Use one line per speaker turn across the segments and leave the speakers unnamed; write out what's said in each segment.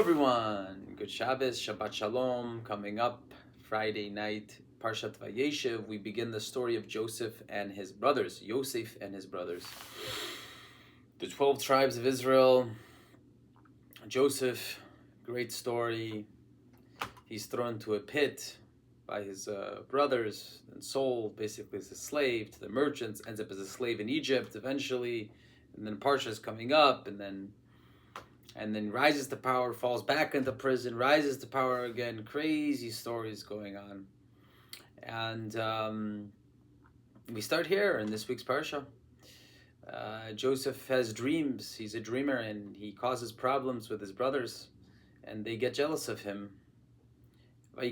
everyone. Good Shabbos, Shabbat Shalom. Coming up Friday night, Parshat VaYeshev. We begin the story of Joseph and his brothers. Yosef and his brothers. The 12 tribes of Israel. Joseph, great story. He's thrown into a pit by his brothers and sold basically as a slave to the merchants. Ends up as a slave in Egypt eventually. And then Parsha is coming up, and then rises to power, falls back into prison, rises to power again. Crazy stories going on. And we start here in this week's Parsha. Joseph has dreams. He's a dreamer, and he causes problems with his brothers, and they get jealous of him. The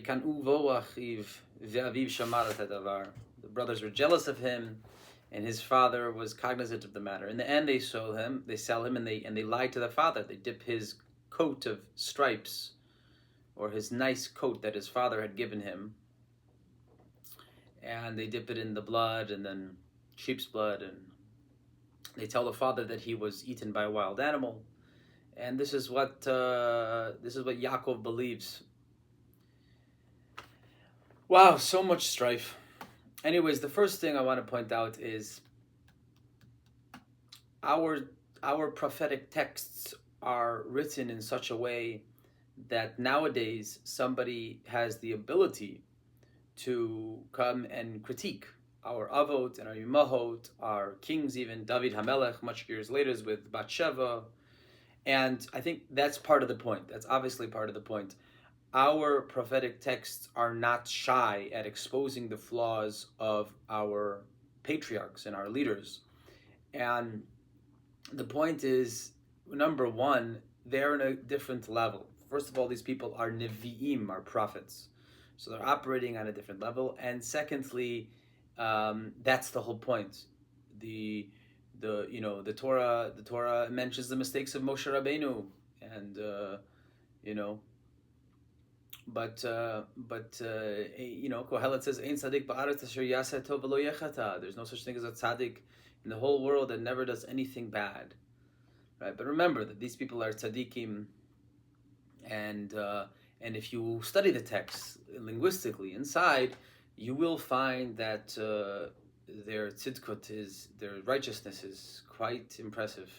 brothers were jealous of him, and his father was cognizant of the matter. In the end, they sell him, and they lie to the father. They dip his coat of stripes, or his nice coat that his father had given him, and they dip it in the blood, and then sheep's blood, and they tell the father that he was eaten by a wild animal. And this is what Yaakov believes. Wow, so much strife. Anyways, the first thing I want to point out is our prophetic texts are written in such a way that nowadays somebody has the ability to come and critique our avot and our imahot, our kings, even David HaMelech, much years later with Bathsheba. And I think that's part of the point. That's obviously part of the point. Our prophetic texts are not shy at exposing the flaws of our patriarchs and our leaders. And the point is, number one, they're in a different level. First of all, these people are nevi'im, are prophets. So they're operating on a different level. And secondly, that's the whole point. The Torah mentions the mistakes of Moshe Rabbeinu, and But Kohelet says, "Ein tzaddik ba'aretz asher yaseh tov v'lo yechata." There's no such thing as a tzaddik in the whole world that never does anything bad, right? But remember that these people are tzaddikim, and if you study the text linguistically inside, you will find that their tzidkut their righteousness is quite impressive.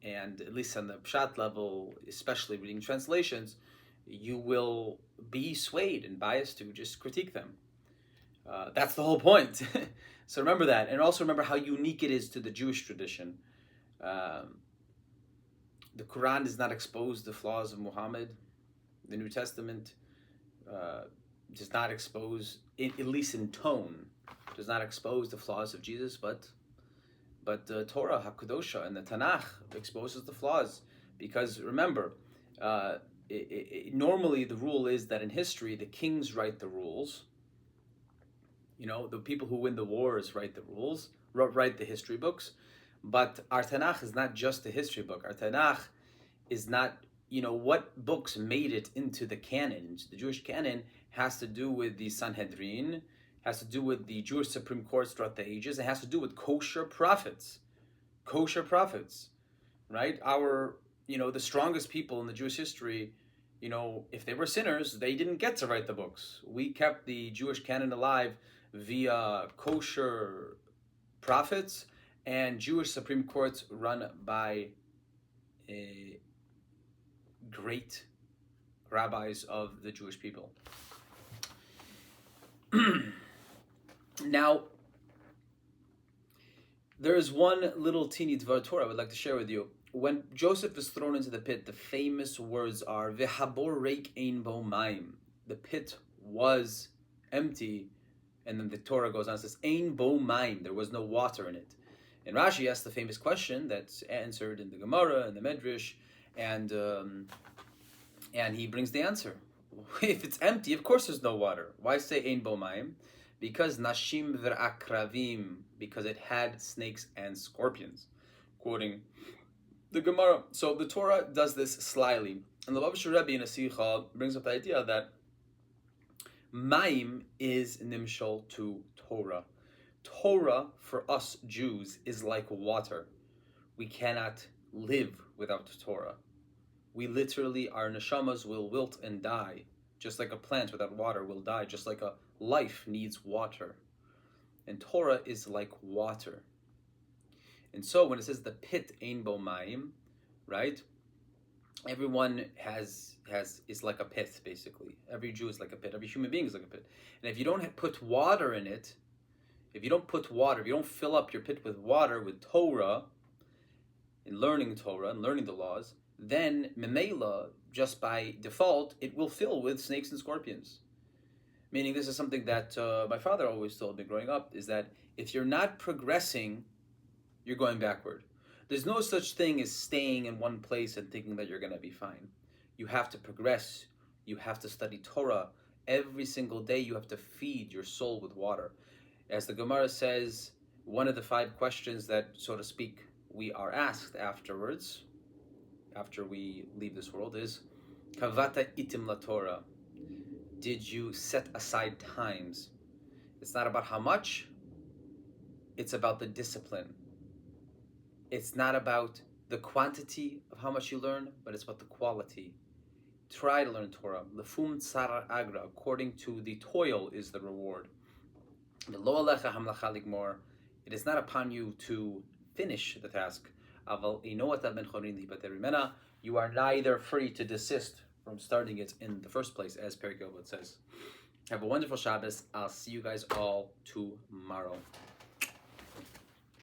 And at least on the Pshat level, especially reading translations, you will be swayed and biased to just critique them. That's the whole point. So remember that. And also remember how unique it is to the Jewish tradition. The Quran does not expose the flaws of Muhammad. The New Testament does not expose, at least in tone, does not expose the flaws of Jesus, but the Torah, HaKadosha, and the Tanakh exposes the flaws. Because remember, normally the rule is that in history, the kings write the rules. The people who win the wars write the rules, write the history books. But our Tanakh is not just a history book. Our Tanakh is not, what books made it into the canon, into the Jewish canon, has to do with the Sanhedrin, has to do with the Jewish Supreme Courts throughout the ages. It has to do with kosher prophets, right? The strongest people in the Jewish history, if they were sinners, they didn't get to write the books. We kept the Jewish canon alive via kosher prophets and Jewish Supreme Courts run by great rabbis of the Jewish people. Now, there is one little teeny Dvar Torah I would like to share with you. When Joseph is thrown into the pit, the famous words are "V'habor reik ein bo mayim." The pit was empty, and then the Torah goes on and says "ein bo mayim." There was no water in it. And Rashi asks the famous question that's answered in the Gemara and the Medrash, and he brings the answer. If it's empty, of course there's no water. Why say "ein bo mayim"? Because nashim v'akravim, because it had snakes and scorpions, quoting the Gemara. So the Torah does this slyly, and the Lubavitcher Rebbe in a Sicha brings up the idea that Mayim is nimshal to Torah. Torah for us Jews is like water. we cannot live without Torah. We literally, our neshamas will wilt and die, just like a plant without water will die, just like a life needs water. And Torah is like water. And so when it says the pit ein bo mayim, right? Everyone is like a pit, basically. Every Jew is like a pit. Every human being is like a pit. And if you don't put water in it, if you don't fill up your pit with water, with Torah, in learning Torah and learning the laws, then memela, just by default, it will fill with snakes and scorpions. Meaning, this is something that my father always told me growing up, is that if you're not progressing, you're going backward. There's no such thing as staying in one place and thinking that you're going to be fine. You have to progress. You have to study Torah. Every single day you have to feed your soul with water. As the Gemara says, one of the 5 questions that, so to speak, we are asked afterwards, after we leave this world, is Kavata itim la Torah. Did you set aside times? It's not about how much, it's about the discipline. It's not about the quantity of how much you learn, but it's about the quality. Try to learn Torah. Lefum tzara agra, according to the toil is the reward. It is not upon you to finish the task. You are neither free to desist from starting it in the first place, as Perikei Avot says. Have a wonderful Shabbos. I'll see you guys all tomorrow.